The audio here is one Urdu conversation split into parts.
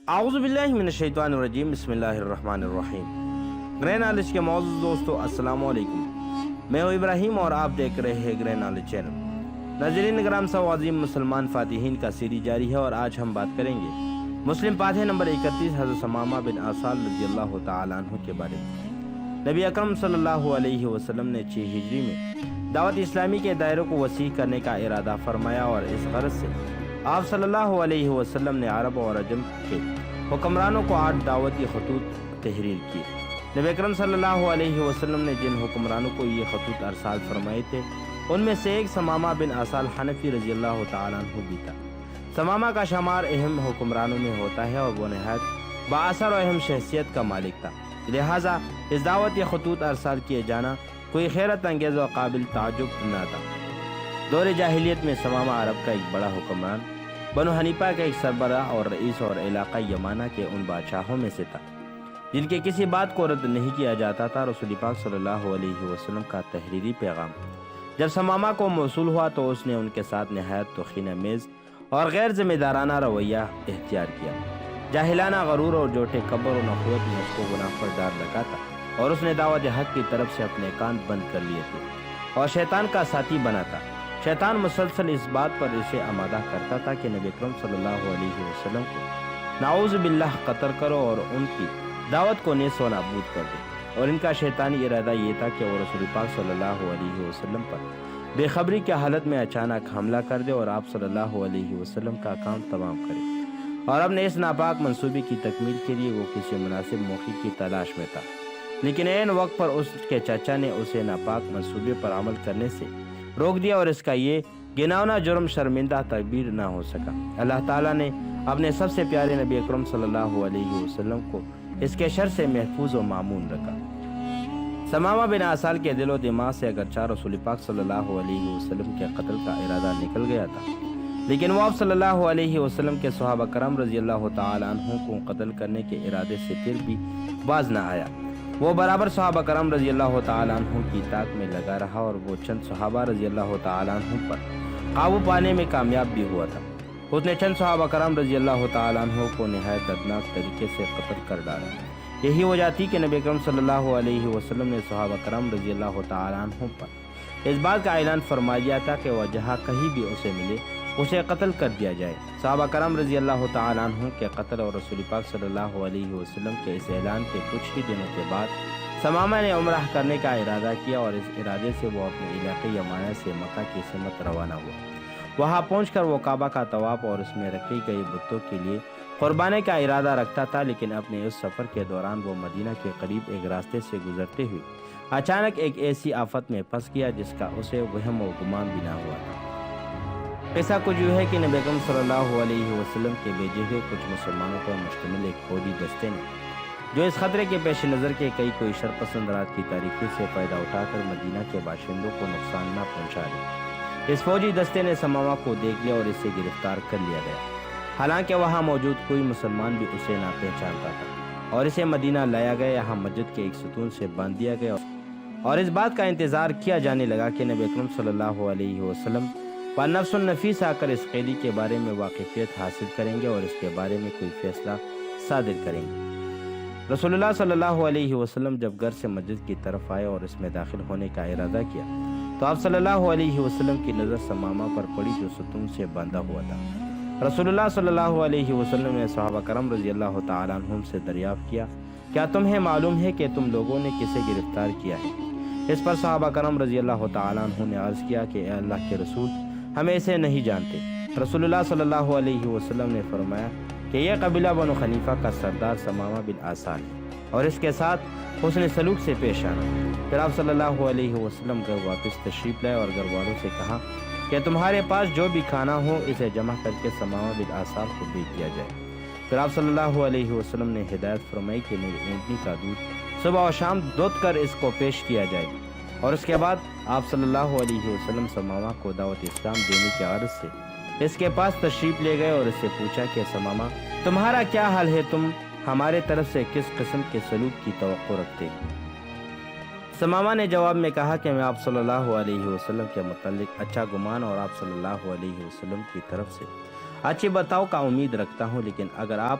اعوذ باللہ من الشیطان الرجیم، بسم اللہ الرحمن الرحیم۔ گرے نالج کے معزز دوستو، السلام علیکم۔ میں ہوں ابراہیم اور آپ دیکھ رہے ہیں گرے نالج چینل۔ ناظرین کرام، سو عظیم مسلمان فاتحین کا سیری جاری ہے اور آج ہم بات کریں گے مسلم فاتح نمبر 31 حضرت ثمامہ بن آثال رضی اللہ تعالیٰ عنہ کے بارے میں۔ نبی اکرم صلی اللہ علیہ وسلم نے 6 ہجری میں دعوت اسلامی کے دائروں کو وسیع کرنے کا ارادہ فرمایا اور اس غرض سے آپ صلی اللہ علیہ وسلم نے عرب اور عجم کے حکمرانوں کو 8 دعوتی خطوط تحریر کیے۔ نبی اکرم صلی اللہ علیہ وسلم نے جن حکمرانوں کو یہ خطوط ارسال فرمائے تھے ان میں سے ایک ثمامہ بن آثال حنفی رضی اللہ تعالیٰ عنہ بھی تھا۔ ثمامہ کا شمار اہم حکمرانوں میں ہوتا ہے اور وہ نہایت بااثر و اہم شخصیت کا مالک تھا، لہٰذا اس دعوت خطوط ارسال کیے جانا کوئی خیرت انگیز و قابل تعجب نہ تھا۔ دور جاہلیت میں ثمامہ عرب کا ایک بڑا حکمران، بنو حنیفہ کا ایک سربراہ اور رئیس اور علاقہ یمانہ کے ان بادشاہوں میں سے تھا جن کے کسی بات کو رد نہیں کیا جاتا تھا۔ رسول پاک صلی اللہ علیہ وسلم کا تحریری پیغام جب ثمامہ کو موصول ہوا تو اس نے ان کے ساتھ نہایت توقین آمیز اور غیر ذمہ دارانہ رویہ اختیار کیا۔ جاہلانہ غرور اور جوٹے کبر و نخوت میں اس کو گناہ پر ڈال رکھا تھا اور اس نے دعوت حق کی طرف سے اپنے کان بند کر لیے تھے اور شیطان کا ساتھی بنا تھا۔ شیطان مسلسل اس بات پر اسے آمادہ کرتا تھا کہ نبی اکرم صلی اللہ علیہ وسلم کو نعوذ باللہ قتل کرو اور ان کی دعوت کو نیست و نابود کر دو، اور ان کا شیطانی ارادہ یہ تھا کہ وہ رسول پاک صلی اللہ علیہ وسلم پر بے خبری کی حالت میں اچانک حملہ کر دے اور آپ صلی اللہ علیہ وسلم کا کام تمام کرے، اور اپنے اس ناپاک منصوبے کی تکمیل کے لیے وہ کسی مناسب موقع کی تلاش میں تھا، لیکن عین وقت پر اس کے چچا نے اسے ناپاک منصوبے پر عمل کرنے سے روک دیا اور اس کا یہ گناؤنا جرم شرمندہ تعبیر نہ ہو سکا۔ اللہ تعالیٰ نے اپنے سب سے پیارے نبی اکرم صلی اللہ علیہ وسلم کو اس کے شر سے محفوظ و معمون رکھا۔ ثمامہ بن آثال کے دل و دماغ سے اگرچہ رسول پاک صلی اللہ علیہ وسلم کے قتل کا ارادہ نکل گیا تھا، لیکن وہ آپ صلی اللہ علیہ وسلم کے صحابہ کرام رضی اللہ تعالیٰ عنہ کو قتل کرنے کے ارادے سے پھر بھی باز نہ آیا۔ وہ برابر صحابہ کرام رضی اللہ تعالیٰ عنہ کی طاق میں لگا رہا اور وہ چند صحابہ رضی اللہ تعالیٰ عنہ پر قابو پانے میں کامیاب بھی ہوا تھا۔ اس نے چند صحابہ کرام رضی اللہ تعالیٰ عنہ کو نہایت دردناک طریقے سے قتل کر ڈالا۔ یہی وجہ تھی کہ نبی اکرم صلی اللہ علیہ وسلم نے صحابہ کرام رضی اللہ تعالیٰ عنہ پر اس بات کا اعلان فرما دیا تھا کہ وہ جہاں کہیں بھی اسے ملے اسے قتل کر دیا جائے۔ صحابہ کرام رضی اللہ تعالیٰ عنہ کے قتل اور رسول پاک صلی اللہ علیہ وسلم کے اس اعلان کے کچھ ہی دنوں کے بعد ثمامہ نے عمرہ کرنے کا ارادہ کیا اور اس ارادے سے وہ اپنے علاقے یمانہ سے مکہ کی سمت روانہ ہوا۔ وہاں پہنچ کر وہ کعبہ کا طواف اور اس میں رکھے گئے بتوں کے لیے قربانے کا ارادہ رکھتا تھا، لیکن اپنے اس سفر کے دوران وہ مدینہ کے قریب ایک راستے سے گزرتے ہوئے اچانک ایک ایسی آفت میں پھنس گیا جس کا اسے وہم و گمان بھی نہ ہوا تھا۔ ایسا کچھ یوں ہے کہ نبی اکرم صلی اللہ علیہ وسلم کے بھیجے ہوئے کچھ مسلمانوں پر مشتمل ایک فوجی دستے نے جو اس خطرے کے پیش نظر کے کئی کوئی شرپسند رات کی تاریکی سے فائدہ اٹھا کر مدینہ کے باشندوں کو نقصان نہ پہنچا دیا۔ اس فوجی دستے نے ثمامہ کو دیکھ لیا اور اسے گرفتار کر لیا گیا، حالانکہ وہاں موجود کوئی مسلمان بھی اسے نہ پہچانتا تھا، اور اسے مدینہ لایا گیا، یہاں مسجد کے ایک ستون سے باندھ دیا گیا اور اس بات کا انتظار کیا جانے لگا کہ نبی اکرم صلی اللہ علیہ وسلم پر نفس النفیس آ کر اس قیدی کے بارے میں واقفیت حاصل کریں گے اور اس کے بارے میں کوئی فیصلہ صادر کریں گے۔ رسول اللہ صلی اللہ علیہ وسلم جب گھر سے مسجد کی طرف آئے اور اس میں داخل ہونے کا ارادہ کیا تو آپ صلی اللہ علیہ وسلم کی نظر ثمامہ پر پڑی جو ستون سے باندھا ہوا تھا۔ رسول اللہ صلی اللہ علیہ وسلم نے صحابہ کرام رضی اللہ تعالیٰ عنہم سے دریافت کیا، کیا تمہیں معلوم ہے کہ تم لوگوں نے کسے گرفتار کیا ہے؟ اس پر صحابہ کرام رضی اللہ تعالیٰ عنہ نے عرض کیا کہ اے اللہ کے رسول، ہم اسے نہیں جانتے۔ رسول اللہ صلی اللہ علیہ وسلم نے فرمایا کہ یہ قبیلہ بنو حنیفہ کا سردار ثمامہ بن آثال ہے اور اس کے ساتھ حسن سلوک سے پیش آنا۔ پھر آپ صلی اللہ علیہ وسلم گھر واپس تشریف لائے اور گھر والوں سے کہا کہ تمہارے پاس جو بھی کھانا ہو اسے جمع کر کے ثمامہ بن آثال کو بھیج دیا جائے۔ پھر آپ صلی اللہ علیہ وسلم نے ہدایت فرمائی کہ میری اونٹنی کا دودھ صبح و شام دھوت کر اس کو پیش کیا جائے، اور اس کے بعد آپ صلی اللہ علیہ وسلم ثمامہ کو دعوت اسلام دینے کی غرض سے اس کے پاس تشریف لے گئے اور اس سے پوچھا کہ ثمامہ، تمہارا کیا حال ہے؟ تم ہمارے طرف سے کس قسم کے سلوک کی توقع رکھتے ہیں؟ ثمامہ نے جواب میں کہا کہ میں آپ صلی اللہ علیہ وسلم کے متعلق اچھا گمان اور آپ صلی اللہ علیہ وسلم کی طرف سے اچھی بتاؤ کا امید رکھتا ہوں، لیکن اگر آپ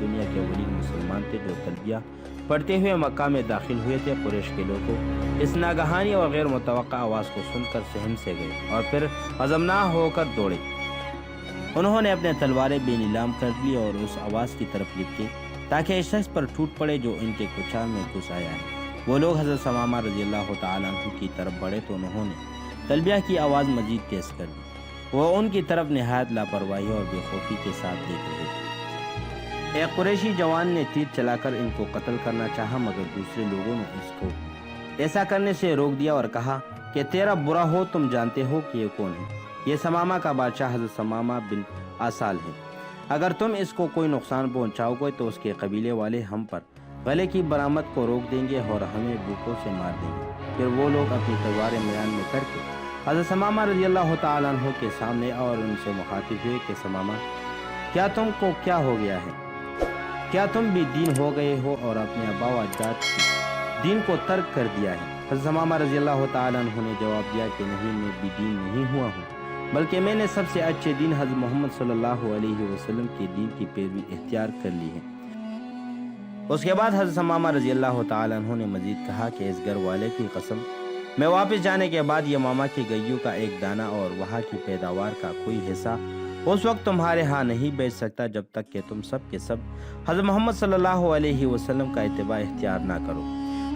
دنیا کے اولین مسلمان تھے جو تلبیہ پڑھتے ہوئے مکہ میں داخل ہوئے تھے۔ قریش کے لوگوں اس ناگہانی اور غیر متوقع آواز کو سن کر سہم سے گئے اور پھر غضبناک ہو کر دوڑے۔ انہوں نے اپنے تلواریں بے نیلام کر لی اور اس آواز کی طرف لپکی تاکہ اس شخص پر ٹوٹ پڑے جو ان کے کچال میں گھس آیا ہے۔ وہ لوگ حضرت ثمامہ رضی اللہ تعالیٰ عنہ کی طرف بڑھے تو انہوں نے تلبیہ کی آواز مزید تیز کر دی۔ وہ ان کی طرف نہایت لاپرواہی اور بے خوفی کے ساتھ دیکھ رہے تھے۔ ایک قریشی جوان نے تیر چلا کر ان کو قتل کرنا چاہا، مگر دوسرے لوگوں نے اس کو ایسا کرنے سے روک دیا اور کہا کہ تیرا برا ہو، تم جانتے ہو کہ یہ کون ہے؟ یہ ثمامہ کا بادشاہ حضرت ثمامہ بن اسال ہے۔ اگر تم اس کو کوئی نقصان پہنچاؤ گے تو اس کے قبیلے والے ہم پر غلے کی برآمد کو روک دیں گے اور ہمیں بھوکوں سے مار دیں گے۔ پھر وہ لوگ اپنی تلواریں میان میں کر کے حضرت ثمامہ رضی اللہ تعالیٰ عنہ کے سامنے اور ان سے مخاطب ہوئے کہ ثمامہ، کیا تم کو کیا ہو گیا ہے؟ کیا تم بھی دین ہو گئے ہو اور اپنے آبا و اجداد کی دین کو ترک کر دیا ہے؟ حضرت ثمامہ رضی اللہ تعالیٰ عنہ نے جواب دیا کہ نہیں، میں بھی دین نہیں ہوا ہوں، بلکہ میں نے سب سے اچھے دین حضرت محمد صلی اللہ علیہ وسلم کے دین کی پیروی اختیار کر لی ہے۔ اس کے بعد حضرت ثمامہ رضی اللہ تعالیٰ عنہ نے مزید کہا کہ اس گھر والے کی قسم، میں واپس جانے کے بعد یہ ماما کی گئیوں کا ایک دانہ اور وہاں کی پیداوار کا کوئی حصہ اس وقت تمہارے ہاں نہیں بیچ سکتا جب تک کہ تم سب کے سب حضرت محمد صلی اللہ علیہ وسلم کا اتباع اختیار نہ کرو۔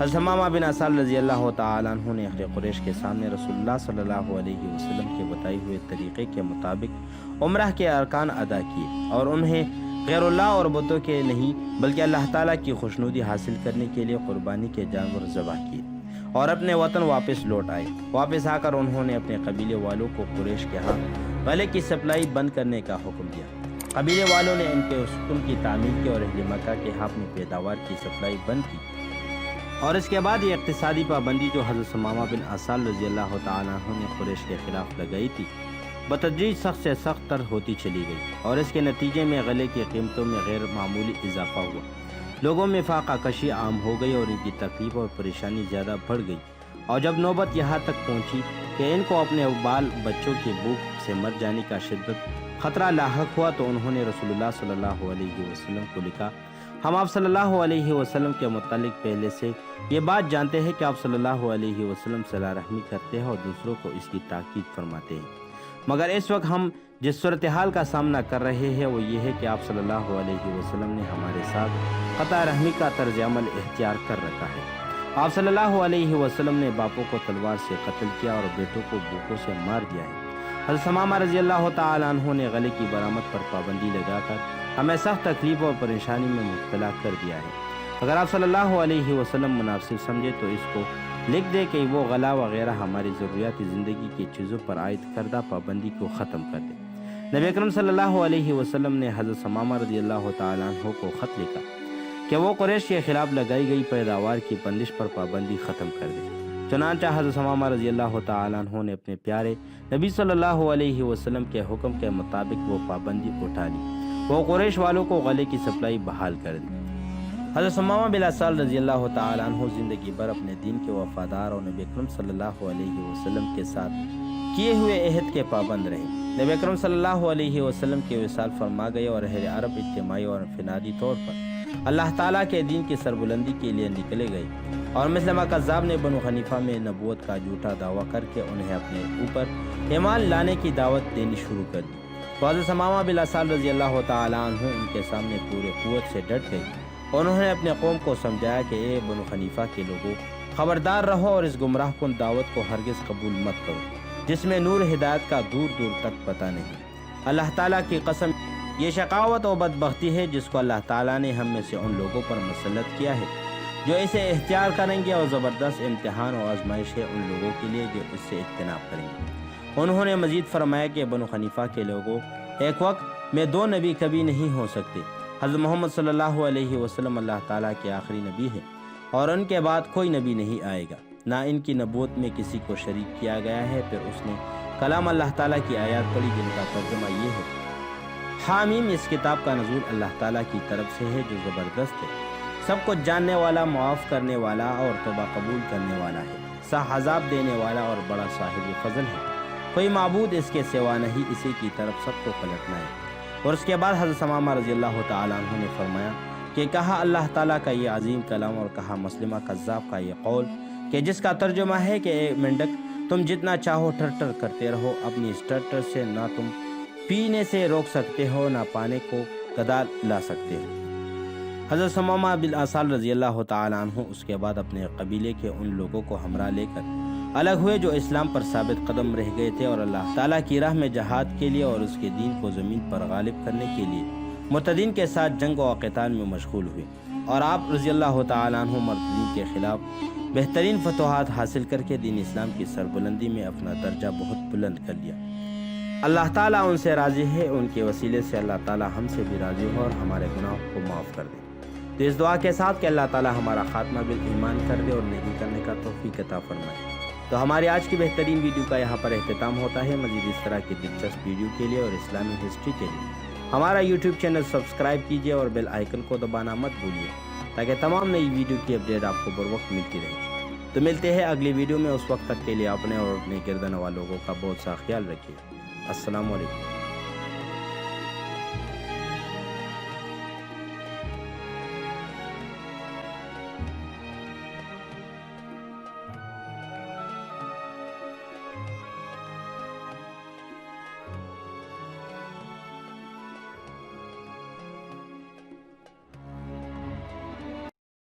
حضرت ثمامہ بن اسال رضی اللہ تعالیٰ عنہ نے اہل قریش کے سامنے رسول اللہ صلی اللہ علیہ وسلم کے بتائے ہوئے طریقے کے مطابق عمرہ کے ارکان ادا کیے اور انہیں غیر اللہ اور بتوں کے نہیں بلکہ اللہ تعالیٰ کی خوشنودی حاصل کرنے کے لیے قربانی کے جانور ذبح کیے اور اپنے وطن واپس لوٹ آئے۔ واپس آ کر انہوں نے اپنے قبیلے والوں کو قریش کے ہاں غلے کی سپلائی بند کرنے کا حکم دیا۔ قبیلے والوں نے ان کے حکم کی تعمیل کی اور اہل مکہ کے ہاں اپنی پیداوار کی سپلائی بند کی، اور اس کے بعد یہ اقتصادی پابندی جو حضرت ثمامہ بن اسال رضی اللہ تعالیٰ عنہ نے قریش کے خلاف لگائی تھی بتدریج سخت سے سخت تر ہوتی چلی گئی، اور اس کے نتیجے میں غلے کی قیمتوں میں غیر معمولی اضافہ ہوا۔ لوگوں میں فاقہ کشی عام ہو گئی اور ان کی تکلیف اور پریشانی زیادہ بڑھ گئی، اور جب نوبت یہاں تک پہنچی کہ ان کو اپنے بال بچوں کی بھوک سے مر جانے کا شدت خطرہ لاحق ہوا تو انہوں نے رسول اللہ صلی اللہ علیہ وسلم کو لکھا، ہم آپ صلی اللہ علیہ وسلم کے متعلق پہلے سے یہ بات جانتے ہیں کہ آپ صلی اللہ علیہ وسلم صلہ رحمی کرتے ہیں اور دوسروں کو اس کی تاکید فرماتے ہیں، مگر اس وقت ہم جس صورتحال کا سامنا کر رہے ہیں وہ یہ ہے کہ آپ صلی اللہ علیہ وسلم نے ہمارے ساتھ قطع رحمی کا طرز عمل اختیار کر رکھا ہے۔ آپ صلی اللہ علیہ وسلم نے باپوں کو تلوار سے قتل کیا اور بیٹوں کو بھوکوں سے مار دیا ہے۔ حضرت ثمامہ رضی اللہ تعالیٰ عنہ نے غلے کی برآمد پر پابندی لگا کر ہمیں سخت تکلیف اور پریشانی میں مبتلا کر دیا ہے۔ اگر آپ صلی اللہ علیہ وسلم مناسب سمجھے تو اس کو لکھ دے کہ وہ غلہ وغیرہ ہماری ضروریات زندگی کی چیزوں پر عائد کردہ پابندی کو ختم کر دے۔ نبی اکرم صلی اللہ علیہ وسلم نے حضرت ثمامہ رضی اللہ تعالیٰ عنہ کو خط لکھا کہ وہ قریش کے خلاف لگائی گئی پیداوار کی بندش پر پابندی ختم کر دے۔ چنانچہ حضرت ثمامہ رضی اللہ تعالیٰ عنہ نے اپنے پیارے نبی صلی اللہ علیہ وسلم کے حکم کے مطابق وہ پابندی اٹھا لی، وہ قریش والوں کو غلے کی سپلائی بحال کر دی۔ حضرت ثمامہ بن اسال رضی اللہ تعالیٰ عنہ زندگی بھر اپنے دین کے وفادار اور نبی اکرم صلی اللہ علیہ وسلم کے ساتھ کیے ہوئے عہد کے پابند رہے۔ نبی اکرم صلی اللہ علیہ وسلم کے وصال فرما گئے اور اہل عرب اجتماعی اور انفرادی طور پر اللہ تعالیٰ کے دین کی سربلندی کے لیے نکلے گئے، اور مسلمہ کذاب نے بنو حنیفہ میں نبوت کا جھوٹا دعویٰ کر کے انہیں اپنے اوپر ایمان لانے کی دعوت دینی شروع کر دی۔ تو حضرت ثمامہ بن اسال رضی اللہ تعالیٰ عنہ ان کے سامنے پورے قوت سے ڈٹ گئے، اور انہوں نے اپنے قوم کو سمجھایا کہ اے بنو حنیفہ کے لوگوں، خبردار رہو اور اس گمراہ کن دعوت کو ہرگز قبول مت کرو جس میں نور ہدایت کا دور دور تک پتہ نہیں۔ اللہ تعالیٰ کی قسم، یہ شقاوت و بدبختی ہے جس کو اللہ تعالیٰ نے ہم میں سے ان لوگوں پر مسلط کیا ہے جو اسے اختیار کریں گے، اور زبردست امتحان و آزمائش ہے ان لوگوں کے لیے جو اس سے اجتناب کریں گے۔ انہوں نے مزید فرمایا کہ بنو حنیفہ کے لوگوں، ایک وقت میں دو نبی کبھی نہیں ہو سکتے۔ حضرت محمد صلی اللہ علیہ وسلم اللہ تعالیٰ کے آخری نبی ہیں، اور ان کے بعد کوئی نبی نہیں آئے گا، نہ ان کی نبوت میں کسی کو شریک کیا گیا ہے۔ پھر اس نے کلام اللہ تعالیٰ کی آیات پڑھی جن کا ترجمہ یہ ہے، حامیم، اس کتاب کا نزول اللہ تعالیٰ کی طرف سے ہے جو زبردست ہے، سب کچھ جاننے والا، معاف کرنے والا اور توبہ قبول کرنے والا ہے، سخت عذاب دینے والا اور بڑا صاحب فضل ہے، کوئی معبود اس کے سوا نہیں، اسی کی طرف سب کو پلٹنا ہے۔ اور اس کے بعد حضرت ثمامہ رضی اللہ تعالیٰ عنہ نے فرمایا کہ کہا اللہ تعالیٰ کا یہ عظیم کلام، اور کہا مسلمہ کذاب کا یہ قول کہ جس کا ترجمہ ہے کہ اے مینڈک تم جتنا چاہو ٹر ٹر کرتے رہو، اپنی اس ٹر ٹر سے نہ تم پینے سے روک سکتے ہو نہ پانے کو گدا لا سکتے ہو۔ حضرت ثمامہ بن اسال رضی اللہ تعالیٰ عنہ اس کے بعد اپنے قبیلے کے ان لوگوں کو ہمراہ لے کر الگ ہوئے جو اسلام پر ثابت قدم رہ گئے تھے اور اللہ تعالیٰ کی راہ میں جہاد کے لیے اور اس کے دین کو زمین پر غالب کرنے کے لیے مرتدین کے ساتھ جنگ و قتال میں مشغول ہوئے، اور آپ رضی اللہ تعالیٰ عنہ مرتدین کے خلاف بہترین فتوحات حاصل کر کے دین اسلام کی سربلندی میں اپنا درجہ بہت بلند کر لیا۔ اللہ تعالیٰ ان سے راضی ہے، ان کے وسیلے سے اللہ تعالیٰ ہم سے بھی راضی ہو اور ہمارے گناہوں کو معاف کر دے۔ تو اس دعا کے ساتھ کہ اللہ تعالیٰ ہمارا خاتمہ بالایمان کر دے اور نیکی کرنے کا توفیق عطا فرمائے، تو ہماری آج کی بہترین ویڈیو کا یہاں پر اختتام ہوتا ہے۔ مزید اس طرح کی دلچسپ ویڈیو کے لیے اور اسلامی ہسٹری کے لیے ہمارا یوٹیوب چینل سبسکرائب کیجیے اور بیل آئیکن کو دبانا مت بھولیے تاکہ تمام نئی ویڈیو کی اپڈیٹ آپ کو بر وقت ملتی رہے۔ تو ملتے ہیں اگلی ویڈیو میں، اس وقت تک کے لیے اپنے اور اپنے گردن والوں لوگوں کا بہت سا خیال رکھیے۔ السلام علیکم۔